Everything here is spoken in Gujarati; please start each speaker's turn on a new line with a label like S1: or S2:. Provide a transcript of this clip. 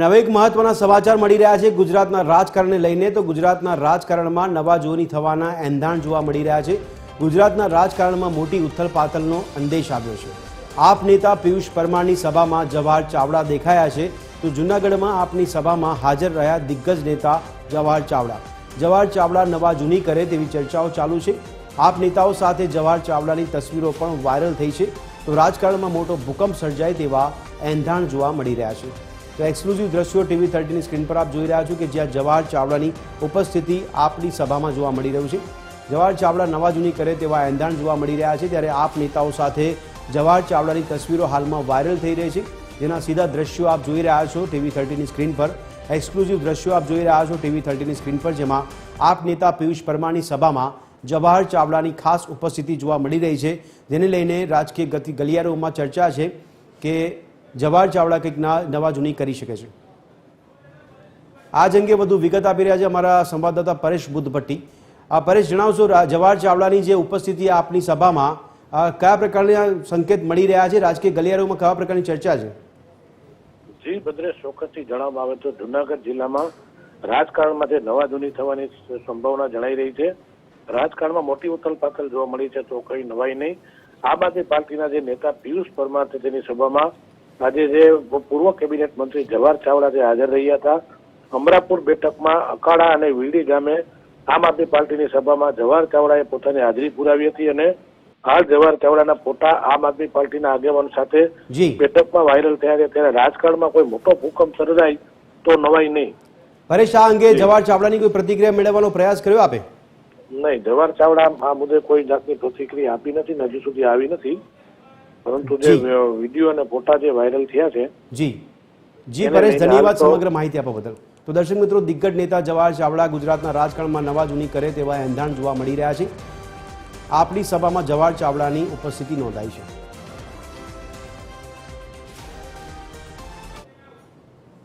S1: હવે એક મહત્વના સમાચાર મળી રહ્યા છે ગુજરાતના રાજકારણને લઈને। તો ગુજરાતના રાજકારણમાં નવા જૂની થવાના એંધાણ જોવા મળી રહ્યા છે। ગુજરાતના રાજકારણમાં મોટી ઉથલપાથલનો અંદેશ આવ્યો છે। આપ નેતા પિયુષ પરમારની સભામાં જવાહર ચાવડા દેખાયા છે। તો જૂનાગઢમાં આપની સભામાં હાજર રહ્યા દિગ્ગજ નેતા જવાહર ચાવડા। જવાહર ચાવડા નવા જૂની કરે તેવી ચર્ચાઓ ચાલુ છે। આપ નેતાઓ સાથે જવાહર ચાવડાની તસવીરો પણ વાયરલ થઈ છે। તો રાજકારણમાં મોટો ભૂકંપ સર્જાય તેવા એંધાણ જોવા મળી રહ્યા છે। તો એક્સક્લુઝિવ દ્રશ્યો TV13ની સ્ક્રીન પર આપ જોઈ રહ્યા છો કે જ્યાં જવાહર ચાવડાની ઉપસ્થિતિ આપની સભામાં જોવા મળી રહ્યું છે। જવાહર ચાવડા નવા જૂની કરે તેવા એંધાણ જોવા મળી રહ્યા છે। ત્યારે આપ નેતાઓ સાથે જવાહર ચાવડાની તસવીરો હાલમાં વાયરલ થઈ રહી છે, જેના સીધા દ્રશ્યો આપ જોઈ રહ્યા છો TV13ની સ્ક્રીન પર। એક્સક્લુઝિવ દ્રશ્યો આપ જોઈ રહ્યા છો TV13ની સ્ક્રીન પર, જેમાં આપ નેતા પિયુષ પરમારની સભામાં જવાહર ચાવડાની ખાસ ઉપસ્થિતિ જોવા મળી રહી છે, જેને લઈને રાજકીય ગલિયારોમાં ચર્ચા છે કે જવાહર ચાવડા કંઈક નવા જૂની કરી શકે છે। આ જ અંગે વધુ વિગત આપી રહ્યા છે અમારા સંવાદદાતા પરેશ બુદ્ધભટ્ટી। પરેશ, જણાવશો જવાહર ચાવડાની જે ઉપસ્થિતિ આપની સભામાં કયા પ્રકારના સંકેત મળી રહ્યા છે, રાજકીય ગલિયારોમાં કયા પ્રકારની ચર્ચા છે?
S2: જી ભદ્રેશ, ચોક્કસથી જણાવવામાં આવે તો જૂનાગઢ જિલ્લામાં રાજકારણમાં જે નવા જૂની થવાની સંભાવના જણાઈ રહી છે। રાજકારણમાં મોટી ઉથલપાથલ જોવા મળી છે, તો કઈ નવાઈ નહીં। આમ આદમી પાર્ટીના જે નેતા પિયુષ પરમાર છે તેની સભામાં આજે જે પૂર્વ કેબિનેટ મંત્રી જવાહર ચાવડા જે હાજર રહ્યા હતા। અમરાપુર બેઠકમાં અકાળા અને વીડી ગામે આમ આદમી પાર્ટીની સભામાં જવાહર ચાવડાએ પોતાની હાજરી પુરાવી હતી અને હાલ જવાહર ચાવડાના ફોટા આમ આદમી પાર્ટીના આગેવાનો સાથે બેઠકમાં વાયરલ થયા છે। ત્યારે રાજકારણમાં કોઈ મોટો ભૂકંપ સર્જાય તો નવાઈ નહીં।
S1: પરેશ, આ અંગે જવાહર ચાવડાની કોઈ પ્રતિક્રિયા મેળવવાનો પ્રયાસ કર્યો આપે?
S2: નહીં, જવાહર ચાવડા આ મુદ્દે કોઈ જાતની પ્રતિક્રિયા આપી નથી, હજુ સુધી આવી નથી। પરંતુ જે વિડીયો અને ફોટા જે વાયરલ થયા છે।
S1: જી પરેશ, ધન્યવાદ સમગ્ર માહિતી આપવા બદલ। તો દર્શક મિત્રો, દિગ્ગજ નેતા જવાહર ચાવડા ગુજરાતના રાજકારણમાં નવા જૂની કરે તેવા એંધાણ જોવા મળી રહ્યા છે। આપની સભામાં જવાહર ચાવડાની ઉપસ્થિતિ નોંધાઈ છે।